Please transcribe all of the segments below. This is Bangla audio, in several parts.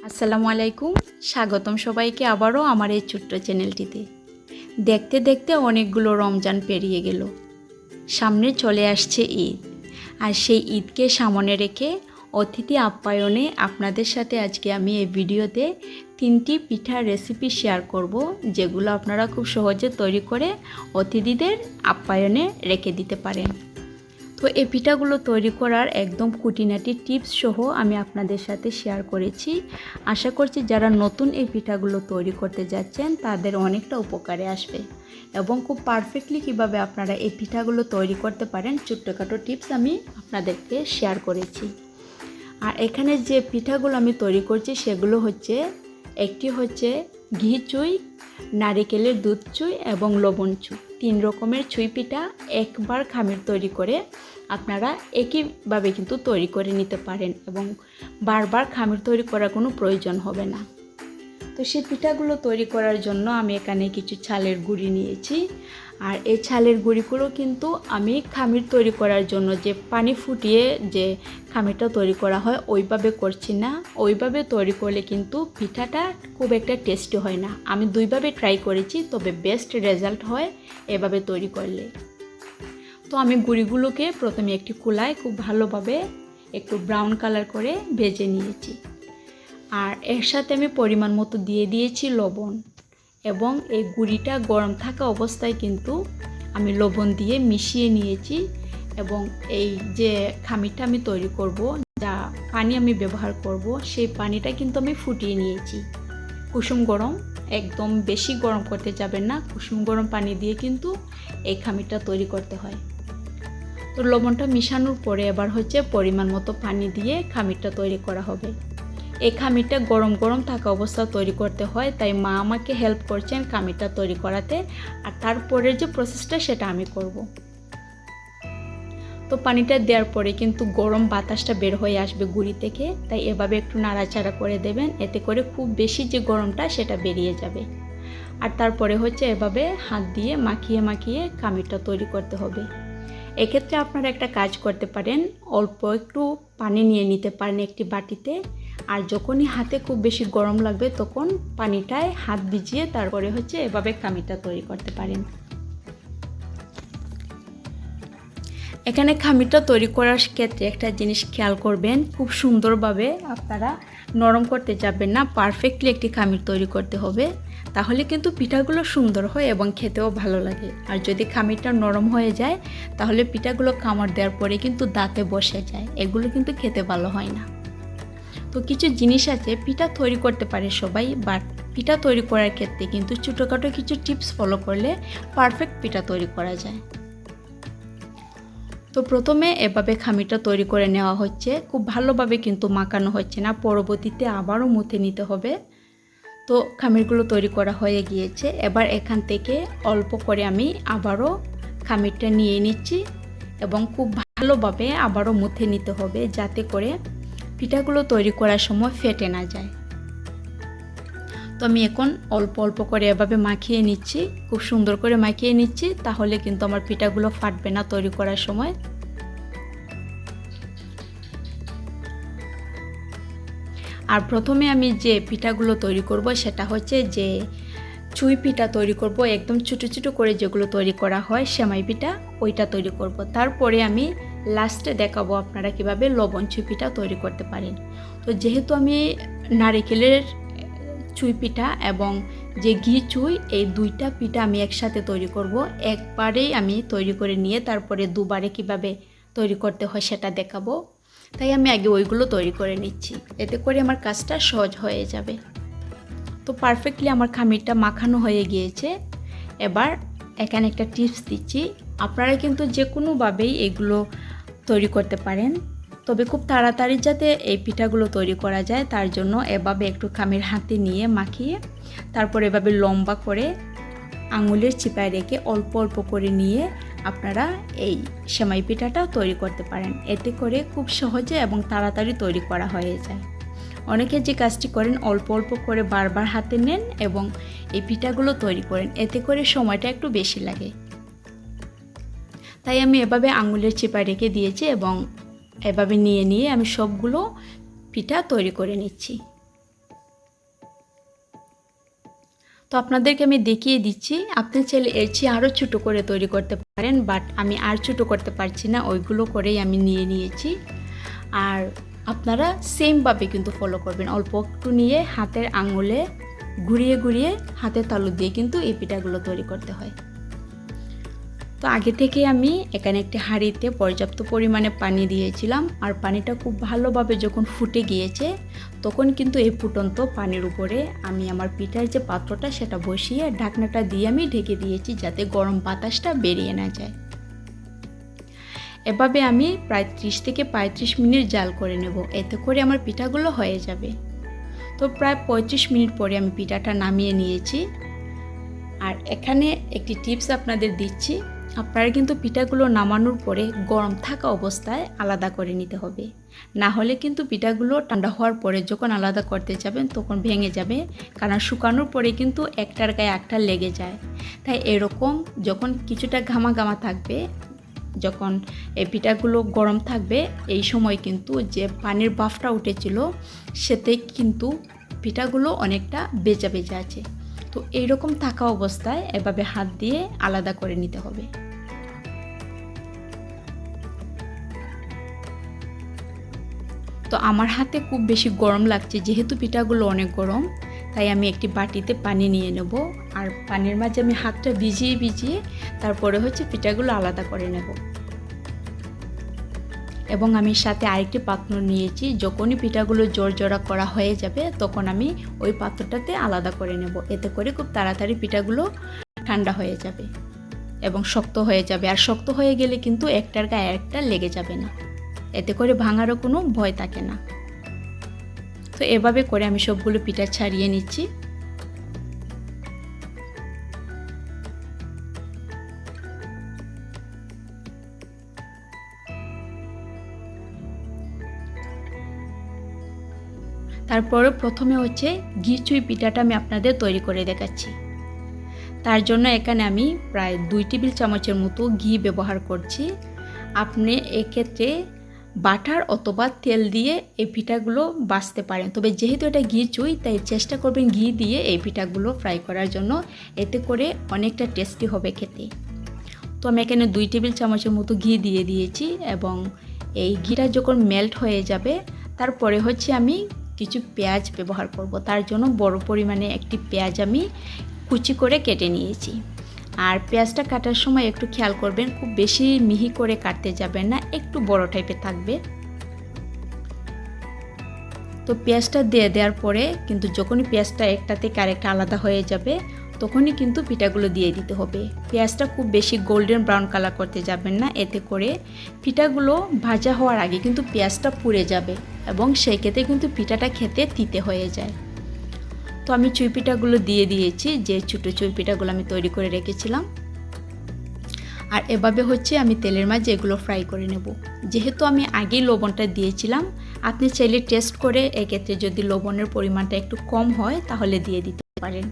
আসসালামু আলাইকুম, স্বাগতম সবাইকে আবারও আমার এই ছোট্ট চ্যানেলটিতে। দেখতে দেখতে অনেকগুলো রমজান পেরিয়ে গেল, সামনে চলে আসছে ঈদ। আর সেই ঈদকে সামনে রেখে অতিথি আপ্যায়নে আপনাদের সাথে আজকে আমি এই ভিডিওতে 3টি পিঠার রেসিপি শেয়ার করব, যেগুলো আপনারা খুব সহজে তৈরি করে অতিথিদের আপ্যায়নে রেখে দিতে পারেন। তো এই পিঠাগুলো তৈরি করার একদম খুঁটিনাটি টিপস সহ আমি আপনাদের সাথে শেয়ার করেছি। আশা করছি যারা নতুন এই পিঠাগুলো তৈরি করতে যাচ্ছেন তাদের অনেকটা উপকারে আসবে, এবং খুব পারফেক্টলি কিভাবে আপনারা এই পিঠাগুলো তৈরি করতে পারেন ছোট্টখাটো টিপস আমি আপনাদেরকে শেয়ার করেছি। আর এখানে যে পিঠাগুলো আমি তৈরি করছি সেগুলো হচ্ছে, একটি হচ্ছে ঘি চুই, নারিকেলের দুধ চুই এবং লবণ চুই। 3 রকমের চুই পিঠা একবার খামির তৈরি করে আপনারা একইভাবে কিন্তু তৈরি করে নিতে পারেন, এবং বারবার খামির তৈরি করার কোনো প্রয়োজন হবে না। তো সেই পিঠাগুলো তৈরি করার জন্য আমি এখানে কিছু চালের গুঁড়ি নিয়েছি। আর এই চালের গুঁড়িগুলো কিন্তু আমি খামির তৈরি করার জন্য যে পানি ফুটিয়ে যে খামিরটা তৈরি করা হয় ওইভাবে করছি না। ওইভাবে তৈরি করলে কিন্তু পিঠাটা খুব একটা টেস্টি হয় না। আমি 2ভাবে ট্রাই করেছি, তবে বেস্ট রেজাল্ট হয় এভাবে তৈরি করলে। তো আমি গুঁড়িগুলোকে প্রথমে একটি কড়াইয়ে খুব ভালোভাবে একটু ব্রাউন কালার করে ভেজে নিয়েছি। আর এর সাথে আমি পরিমাণ মতো দিয়ে দিয়েছি লবণ, এবং এই গুঁড়িটা গরম থাকা অবস্থায় কিন্তু আমি লবণ দিয়ে মিশিয়ে নিয়েছি। এবং এই যে খামিরটা আমি তৈরি করব, যা পানি আমি ব্যবহার করব, সেই পানিটা কিন্তু আমি ফুটিয়ে নিয়েছি কুসুম গরম। একদম বেশি গরম করতে যাবেন না, কুসুম গরম পানি দিয়ে কিন্তু এই খামিরটা তৈরি করতে হয়। তো লবণটা মিশানোর পরে এবার হচ্ছে পরিমাণ মতো পানি দিয়ে খামিরটা তৈরি করা হবে। এই খামিরটা গরম গরম থাকা অবস্থা তৈরি করতে হয়, তাই মা আমাকে হেল্প করছেন খামিরটা তৈরি করাতে। আর তারপরের যে প্রসেসটা সেটা আমি করব। তো পানিটা দেওয়ার পরে কিন্তু গরম বাতাসটা বের হয়ে আসবে গুঁড়ি থেকে, তাই এভাবে একটু নাড়াচাড়া করে দেবেন, এতে করে খুব বেশি যে গরমটা সেটা বেরিয়ে যাবে। আর তারপরে হচ্ছে এভাবে হাত দিয়ে মাখিয়ে মাখিয়ে খামিরটা তৈরি করতে হবে। এক্ষেত্রে আপনারা একটা কাজ করতে পারেন, অল্প একটু পানি নিয়ে নিতে পারেন একটি বাটিতে। আর যখনই হাতে খুব বেশি গরম লাগবে তখন পানিটায় হাত ভিজিয়ে তারপরে হচ্ছে এভাবে খামিরটা তৈরি করতে পারেন। এখানে খামিরটা তৈরি করার ক্ষেত্রে একটা জিনিস খেয়াল করবেন, খুব সুন্দরভাবে আপনারা নরম করতে যাবেন না, পারফেক্টলি একটি খামির তৈরি করতে হবে। তাহলে কিন্তু পিঠাগুলো সুন্দর হয় এবং খেতেও ভালো লাগে। আর যদি খামিরটা নরম হয়ে যায় তাহলে পিঠাগুলো কামড় দেওয়ার পরে কিন্তু দাঁতে বসে যায়, এগুলো কিন্তু খেতে ভালো হয় না। তো কিছু জিনিস আছে, পিঠা তৈরি করতে পারে সবাই, বাট পিঠা তৈরি করার ক্ষেত্রে কিন্তু ছোটোখাটো কিছু টিপস ফলো করলে পারফেক্ট পিঠা তৈরি করা যায়। তো প্রথমে এভাবে খামিরটা তৈরি করে নেওয়া হচ্ছে, খুব ভালোভাবে কিন্তু মাখানো হচ্ছে না, পরবর্তীতে আবারও মুথে নিতে হবে। তো খামিরগুলো তৈরি করা হয়ে গিয়েছে। এবার এখান থেকে অল্প করে আমি আবারও খামিরটা নিয়ে নিচ্ছি, এবং খুব ভালোভাবে আবারও মুথে নিতে হবে, যাতে করে পিঠাগুলো তৈরি করার সময় ফেটে না যায়। তো আমি এখন অল্প অল্প করে এভাবে মাখিয়ে নিচ্ছি, খুব সুন্দর করে মাখিয়ে নিচ্ছি, তাহলে কিন্তু আমার পিঠাগুলো ফাটবে না তৈরি করার সময়। আর প্রথমে আমি যে পিঠাগুলো তৈরি করব সেটা হচ্ছে যে চুই পিঠা তৈরি করব, একদম ছোটো ছোটো করে যেগুলো তৈরি করা হয় সেমাই পিঠা, ওইটা তৈরি করব। তারপরে আমি লাস্টে দেখাবো আপনারা কিভাবে লবণ চুই পিঠা তৈরি করতে পারেন। তো যেহেতু আমি নারিকেলের চুই পিঠা এবং যে ঘি চুই, এই 2টা পিঠা আমি একসাথে তৈরি করব, একবারেই আমি তৈরি করে নিয়ে তারপরে 2বারে কিভাবে তৈরি করতে হয় সেটা দেখাবো। তাই আমি আগে ওইগুলো তৈরি করে নিচ্ছি, এতে করে আমার কাজটা সহজ হয়ে যাবে। তো পারফেক্টলি আমার খামিরটা মাখানো হয়ে গিয়েছে। এবার এখানে একটা টিপস দিচ্ছি, আপনারা কিন্তু যে কোনোভাবেই এগুলো তৈরি করতে পারেন, তবে খুব তাড়াতাড়ি যাতে এই পিঠাগুলো তৈরি করা যায় তার জন্য এভাবে একটু খামির হাতে নিয়ে মাখিয়ে তারপর এভাবে লম্বা করে আঙুলের চিপায় রেখে অল্প অল্প করে নিয়ে আপনারা এই সেমাই পিঠাটা তৈরি করতে পারেন। এতে করে খুব সহজে এবং তাড়াতাড়ি তৈরি করা হয়ে যায়। অনেকে যে কাজটি করেন, অল্প অল্প করে বারবার হাতে নেন এবং এই পিঠাগুলো তৈরি করেন, এতে করে সময়টা একটু বেশি লাগে। তাই আমি এভাবে আঙুলের চিপায় রেখে দিয়েছি এবং এভাবে নিয়ে নিয়ে আমি সবগুলো পিঠা তৈরি করে নিচ্ছি। তো আপনাদেরকে আমি দেখিয়ে দিচ্ছি, আপনি চাইলে এর চেয়ে আরও ছোটো করে তৈরি করতে পারেন, বাট আমি আর ছোটো করতে পারছি না, ওইগুলো করেই আমি নিয়ে নিয়েছি। আর আপনারা সেমভাবে কিন্তু ফলো করবেন, অল্প একটু নিয়ে হাতের আঙুলে ঘুরিয়ে ঘুরিয়ে হাতের তালু দিয়ে কিন্তু এই পিঠাগুলো তৈরি করতে হয়। তো আগে থেকে আমি এখানে একটি হাঁড়িতে পর্যাপ্ত পরিমাণে পানি দিয়েছিলাম, আর পানিটা খুব ভালোভাবে যখন ফুটে গিয়েছে তখন কিন্তু এই ফুটন্ত পানির উপরে আমি আমার পিঠার যে পাত্রটা সেটা বসিয়ে ঢাকনাটা দিয়ে আমি ঢেকে দিয়েছি, যাতে গরম বাতাসটা বেরিয়ে না যায়। এভাবে আমি প্রায় 30 থেকে 35 মিনিট জাল করে নেব, এতে করে আমার পিঠাগুলো হয়ে যাবে। তো প্রায় 35 মিনিট পরে আমি পিঠাটা নামিয়ে নিয়েছি। আর এখানে একটি টিপস আপনাদের দিচ্ছি, আপনারা কিন্তু পিঠাগুলো নামানোর পরে গরম থাকা অবস্থায় আলাদা করে নিতে হবে, না হলে কিন্তু পিঠাগুলো ঠান্ডা হওয়ার পরে যখন আলাদা করতে যাবেন তখন ভেঙে যাবে, কারণ শুকানোর পরে কিন্তু একটার গায়ে একটা লেগে যায়। তাই এরকম যখন কিছুটা ঘামা ঘামা থাকবে, যখন এই পিঠাগুলো গরম থাকবে, এই সময় কিন্তু যে পানির বাফটা উঠেছিল সেতে কিন্তু পিঠাগুলো অনেকটা বেজা বেজা আছে। তো এইরকম থাকা অবস্থায় এভাবে হাত দিয়ে আলাদা করে নিতে হবে। তো আমার হাতে খুব বেশি গরম লাগছে, যেহেতু পিঠাগুলো অনেক গরম, তাই আমি একটি বাটিতে পানি নিয়ে নেব, আর পানির মাঝে আমি হাতটা ভিজিয়ে ভিজিয়ে তারপরে পিঠাগুলো আলাদা করে নেব। এবং আমি সাথে আরেকটি পাত্র নিয়েছি, যখনই পিঠাগুলো জোরজোড়া করা হয়ে যাবে তখন আমি ওই পাত্রটাতে আলাদা করে নেব, এতে করে খুব তাড়াতাড়ি পিঠাগুলো ঠান্ডা হয়ে যাবে এবং শক্ত হয়ে যাবে। আর শক্ত হয়ে গেলে কিন্তু একটার গায়ে একটা লেগে যাবে না, এতে করে ভাঙারও কোনো ভয় থাকে না। তো এভাবে করে আমি সবগুলো পিঠা ছাড়িয়ে নিচ্ছি। তারপরে প্রথমে ঘি চুই পিঠাটা আমি আপনাদের তৈরি করে দেখাচ্ছি। তার জন্য এখানে আমি প্রায় 2 টেবিল চামচের মতো ঘি ব্যবহার করছি। আপনি এক্ষেত্রে বাটার অথবা তেল দিয়ে এই পিঠাগুলো ভাজতে পারেন, তবে যেহেতু এটা ঘি চুই তাই চেষ্টা করবেন ঘি দিয়ে এই পিঠাগুলো ফ্রাই করার জন্য, এতে করে অনেকটা টেস্টি হবে খেতে। তো আমি এখানে 2 টেবিল চামচের মতো ঘি দিয়ে দিয়েছি, এবং এই ঘিটা যখন মেল্ট হয়ে যাবে তারপরে আমি কিছু পেঁয়াজ ব্যবহার করব। তার জন্য বড় পরিমাণে একটি পেঁয়াজ আমি কুচি করে কেটে নিয়েছি। আর পেঁয়াজটা কাটার সময় একটু খেয়াল করবেন, খুব বেশি মিহি করে কাটতে যাবেন না, একটু বড় টাইপের থাকবে। তো পেঁয়াজটা দিয়ে দেওয়ার পরে কিন্তু যখনই পেঁয়াজটা একটা থেকে আরেকটা আলাদা হয়ে যাবে তখনই কিন্তু পিঠাগুলো দিয়ে দিতে হবে। পেঁয়াজটা খুব বেশি গোল্ডেন ব্রাউন কালার করতে যাবেন না, এতে করে পিঠাগুলো ভাজা হওয়ার আগে কিন্তু পেঁয়াজটা পুড়ে যাবে এবং সেই ক্ষেত্রে কিন্তু পিঠাটা খেতে তিতে হয়ে যায়। তো আমি চুই পিঠাগুলো দিয়ে দিয়েছি, যে ছোটো চুই পিঠাগুলো আমি তৈরি করে রেখেছিলাম। আর এভাবে আমি তেলের মাঝে এগুলো ফ্রাই করে নেব। যেহেতু আমি আগেই লবণটা দিয়েছিলাম, আপনি চাইলে টেস্ট করে এক্ষেত্রে যদি লবণের পরিমাণটা একটু কম হয় তাহলে দিয়ে দিতে পারেন।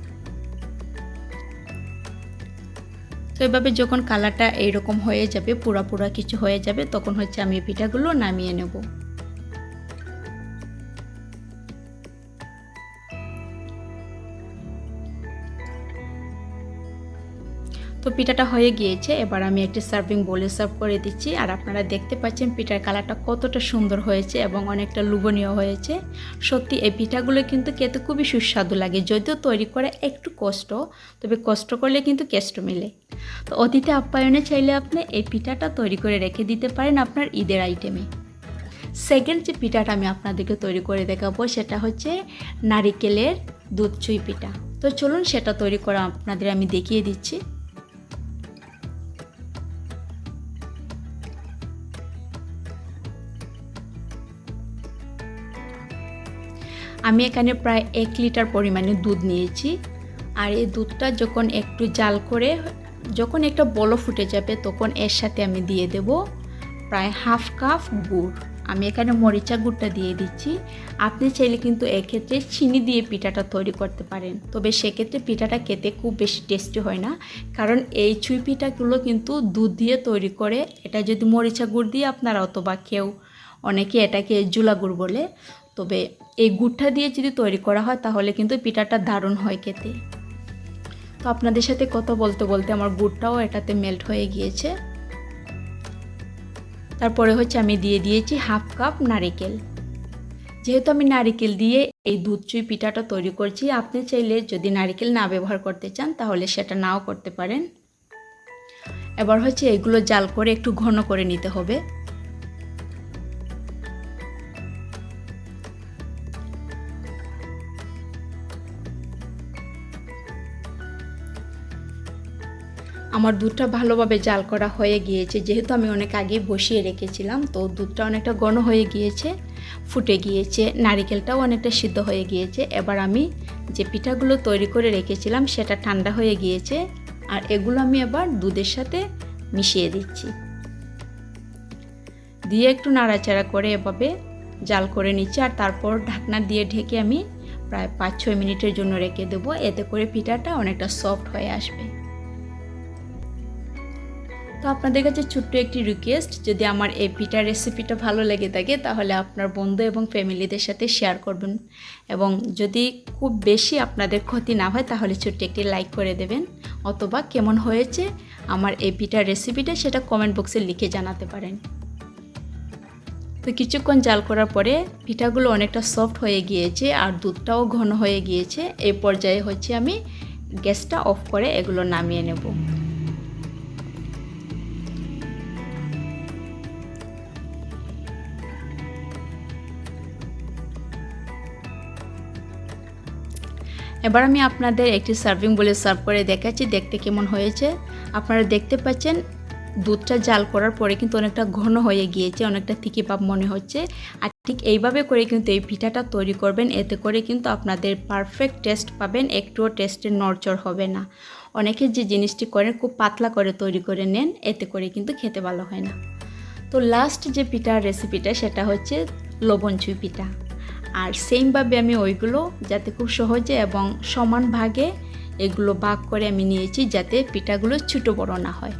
তো এভাবে যখন কালারটা এইরকম হয়ে যাবে, পুরা কিছু হয়ে যাবে, তখন আমি পিঠাগুলো নামিয়ে নেব। তো পিঠাটা হয়ে গিয়েছে, এবার আমি একটি সার্ভিং বোলে সার্ভ করে দিচ্ছি। আর আপনারা দেখতে পাচ্ছেন পিঠার কালারটা কতটা সুন্দর হয়েছে এবং অনেকটা লোভনীয় হয়েছে। সত্যি এই পিঠাগুলো কিন্তু খেতে খুবই সুস্বাদু লাগে, যদিও তৈরি করা একটু কষ্ট, তবে কষ্ট করলে কিন্তু কেষ্ট মেলে। তো অতিথি আপ্যায়নে চাইলে আপনি এই পিঠাটা তৈরি করে রেখে দিতে পারেন আপনার ঈদের আইটেমে। সেকেন্ড যে পিঠাটা আমি আপনাদেরকে তৈরি করে দেখাবো সেটা নারিকেলের দুধ চুই পিঠা। তো চলুন সেটা তৈরি করা আপনাদের আমি দেখিয়ে দিচ্ছি। আমি এখানে প্রায় 1 লিটার পরিমাণে দুধ নিয়েছি। আর এই দুধটা যখন একটু জাল করে যখন একটা বলক ফুটে যাবে তখন এর সাথে আমি দিয়ে দেব প্রায় হাফ কাপ গুড়। আমি এখানে মরিচা গুড়টা দিয়ে দিচ্ছি। আপনি চাইলে কিন্তু এক্ষেত্রে চিনি দিয়ে পিঠাটা তৈরি করতে পারেন, তবে সেক্ষেত্রে পিঠাটা খেতে খুব বেশি টেস্টি হয় না, কারণ এই চুই পিঠাগুলো কিন্তু দুধ দিয়ে তৈরি করে। এটা যদি মরিচা গুড় দিয়ে আপনারা অথবা অনেকে এটাকে জুলা গুড় বলে, তবে এই গুড়টা দিয়ে যদি তৈরি করা হয় তাহলে কিন্তু পিঠাটা দারুণ হয় খেতে। তো আপনাদের সাথে কথা বলতে বলতে আমার গুড়টাও এটাতে মেল্ট হয়ে গিয়েছে। তারপরে হচ্ছে আমি দিয়ে দিয়েছি হাফ কাপ নারিকেল। যেহেতু আমি নারিকেল দিয়ে এই দুধ চুই পিঠাটা তৈরি করছি, আপনি চাইলে যদি নারিকেল না ব্যবহার করতে চান তাহলে সেটা নাও করতে পারেন। এবার হচ্ছে এগুলো জাল করে একটু ঘন করে নিতে হবে। আমার দুধটা ভালোভাবে জাল করা হয়ে গিয়েছে, যেহেতু আমি অনেক আগেই বসিয়ে রেখেছিলাম, তো দুধটা অনেকটা ঘন হয়ে গিয়েছে, ফুটে গিয়েছে, নারিকেলটাও অনেকটা সিদ্ধ হয়ে গিয়েছে। এবার আমি যে পিঠাগুলো তৈরি করে রেখেছিলাম সেটা ঠান্ডা হয়ে গিয়েছে, আর এগুলো আমি এবার দুধের সাথে মিশিয়ে দিচ্ছি। দিয়ে একটু নাড়াচাড়া করে এভাবে জাল করে নিচ্ছি, আর তারপর ঢাকনা দিয়ে ঢেকে আমি প্রায় 5-6 মিনিটের জন্য রেখে দেবো। এতে করে পিঠাটা অনেকটা সফট হয়ে আসবে। তো আপনাদের কাছে ছোট্ট একটি রিকোয়েস্ট, যদি আমার এই পিঠার রেসিপিটা ভালো লেগে থাকে তাহলে আপনার বন্ধু এবং ফ্যামিলিদের সাথে শেয়ার করবেন, এবং যদি খুব বেশি আপনাদের ক্ষতি না হয় তাহলে ছোট্ট একটি লাইক করে দেবেন, অথবা কেমন হয়েছে আমার এই পিঠার রেসিপিটা সেটা কমেন্ট বক্সে লিখে জানাতে পারেন। তো কিছুক্ষণ জাল করার পরে পিঠাগুলো অনেকটা সফট হয়ে গিয়েছে আর দুধটাও ঘন হয়ে গিয়েছে। এই পর্যায়ে হচ্ছে আমি গ্যাসটা অফ করে এগুলো নামিয়ে নেব। এবার আমি আপনাদের একটি সার্ভিং বলে সার্ভ করে দেখাচ্ছি দেখতে কেমন হয়েছে। আপনারা দেখতে পাচ্ছেন দুধটা জাল করার পরে কিন্তু অনেকটা ঘন হয়ে গিয়েছে, অনেকটা তিকি ভাব মনে হচ্ছে। আর ঠিক এইভাবে করে কিন্তু এই পিঠাটা তৈরি করবেন, এতে করে কিন্তু আপনাদের পারফেক্ট টেস্ট পাবেন, একটুও টেস্টের নড়চড় হবে না। অনেকে যে জিনিসটি করেন খুব পাতলা করে তৈরি করে নেন, এতে করে কিন্তু খেতে ভালো হয় না। তো লাস্ট যে পিঠার রেসিপিটা সেটা হচ্ছে লবণ চুই পিঠা। আর সেমভাবে আমি ওইগুলো যাতে খুব সহজে এবং সমান ভাগে এগুলো ভাগ করে আমি নিয়েছি, যাতে পিঠাগুলো ছোটো বড় না হয়।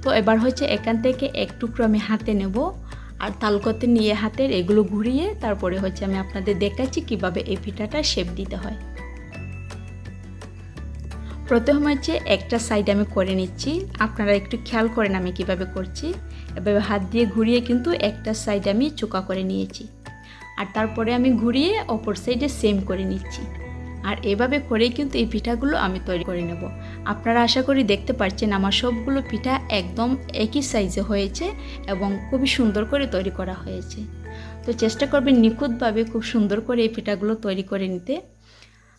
তো এবার হচ্ছে এখান থেকে এক টুকরো আমি হাতে নেব, আর তালুকতে নিয়ে হাতের এগুলো ঘুরিয়ে তারপরে হচ্ছে আমি আপনাদের দেখাচ্ছি কিভাবে এই পিঠাটা শেপ দিতে হয়। প্রথমে হচ্ছে একটা সাইড আমি করে নিচ্ছি, আপনারা একটু খেয়াল করেন আমি কিভাবে করছি। এভাবে হাত দিয়ে ঘুরিয়ে কিন্তু একটা সাইড আমি চোকা করে নিয়েছি, আর তারপরে আমি ঘুরিয়ে অপর সাইডে সেম করে নিচ্ছি। আর এভাবে করেই কিন্তু এই পিঠাগুলো আমি তৈরি করে নেব। আপনারা আশা করি দেখতে পাচ্ছেন আমার সবগুলো পিঠা একদম একই সাইজে হয়েছে এবং খুবই সুন্দর করে তৈরি করা হয়েছে। তো চেষ্টা করবেন নিখুঁতভাবে খুব সুন্দর করে এই পিঠাগুলো তৈরি করে নিতে।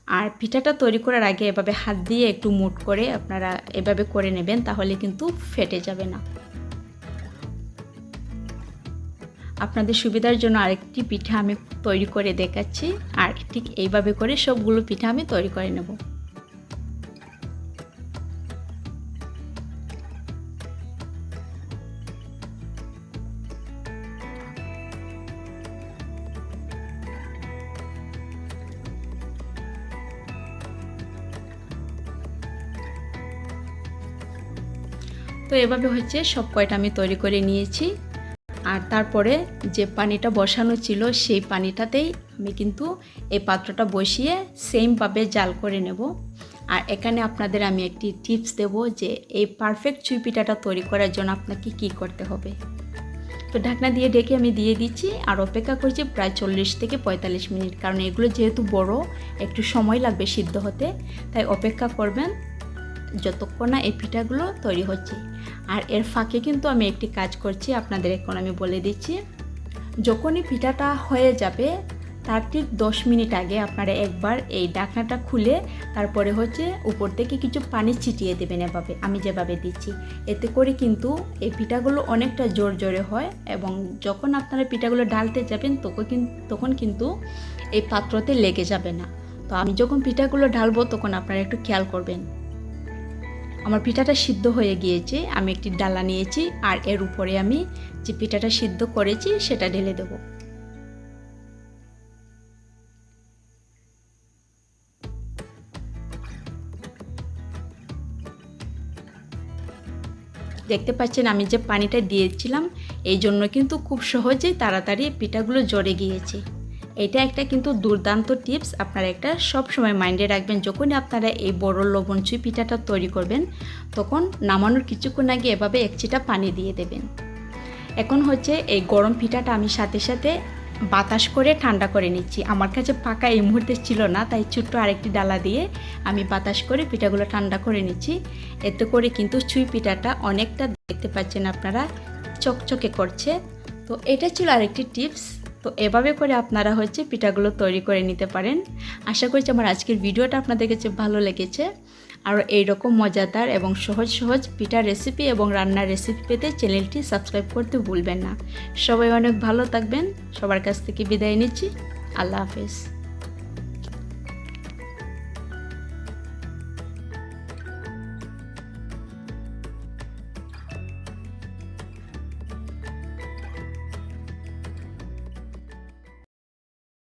আর পিঠাটা তৈরি করার আগে এভাবে হাত দিয়ে একটু মুট করে আপনারা এভাবে করে নেবেন, তাহলে কিন্তু ফেটে যাবে না। আপনাদের সুবিধার জন্য আরেকটি পিঠা আমি তৈরি করে দেখাচ্ছি, আর ঠিক এইভাবে করে সবগুলো পিঠা আমি তৈরি করে নেব। তো এভাবে হচ্ছে সব কয়টা আমি তৈরি করে নিয়েছি। আর তারপরে যে পানিটা বসানো ছিল সেই পানিটাতেই আমি কিন্তু এই পাত্রটা বসিয়ে সেমভাবে জাল করে নেব। আর এখানে আপনাদের আমি একটি টিপস দেব যে এই পারফেক্ট চুই পিঠাটা তৈরি করার জন্য আপনাকে কি করতে হবে। তো ঢাকনা দিয়ে ঢেকে আমি দিয়ে দিচ্ছি আর অপেক্ষা করছি প্রায় 40 থেকে 45 মিনিট, কারণ এগুলো যেহেতু বড় একটু সময় লাগবে সিদ্ধ হতে, তাই অপেক্ষা করবেন যতক্ষণ না এই পিঠাগুলো তৈরি হচ্ছে। আর এর ফাঁকে কিন্তু আমি একটি কাজ করছি, আপনাদের এখন আমি বলে দিচ্ছি। যখনই পিঠাটা হয়ে যাবে তার ঠিক 10 মিনিট আগে আপনারা একবার এই ঢাকনাটা খুলে তারপরে হচ্ছে উপর থেকে কিছু পানি ছিটিয়ে দেবেন, এভাবে আমি যেভাবে দিচ্ছি। এতে করে কিন্তু এই পিঠাগুলো অনেকটা জোর জোরে হয়, এবং যখন আপনারা পিঠাগুলো ঢালতে যাবেন তখন কিন্তু এই পাত্রতে লেগে যাবে না। তো আমি যখন পিঠাগুলো ঢালবো তখন আপনারা একটু খেয়াল করবেন। আমার পিঠাটা সিদ্ধ হয়ে গিয়েছে, আমি একটি ডালা নিয়েছি আর এর উপরে আমি যে পিঠাটা সিদ্ধ করেছি সেটা ঢেলে দেব। দেখতে পাচ্ছেন আমি যে পানিটা দিয়েছিলাম এই জন্য কিন্তু খুব সহজেই তাড়াতাড়ি পিঠাগুলো জ্বরে গিয়েছে। এটা একটা কিন্তু দুর্দান্ত টিপস, আপনারা একটা সব সময় মাইন্ডে রাখবেন। যখনই আপনারা এই বড় লবণ চুই পিঠাটা তৈরি করবেন, তখন নামানোর কিছুক্ষণ আগে এভাবে এক চিটা পানি দিয়ে দেবেন। এখন হচ্ছে এই গরম পিঠাটা আমি সাথে সাথে বাতাস করে ঠান্ডা করে নিচ্ছি। আমার কাছে পাকা এই মুহূর্তে ছিল না, তাই ছোট্ট আরেকটি ডালা দিয়ে আমি বাতাস করে পিঠাগুলো ঠান্ডা করে নিচ্ছি। এতে করে কিন্তু চুই পিঠাটা অনেকটা, দেখতে পাচ্ছেন আপনারা, চকচকে করছে। তো এটা ছিল আরেকটি টিপস। তো এভাবে করে আপনারা হচ্ছে পিঠাগুলো তৈরি করে নিতে পারেন। আশা করছি আমার আজকের ভিডিওটা আপনাদের কাছে ভালো লেগেছে। আর এইরকম মজাদার এবং সহজ সহজ পিঠার রেসিপি এবং রান্নার রেসিপি পেতে চ্যানেলটি সাবস্ক্রাইব করতে ভুলবেন না। সবাই অনেক ভালো থাকবেন। সবার কাছ থেকে বিদায় নিচ্ছি। আল্লাহ হাফেজ।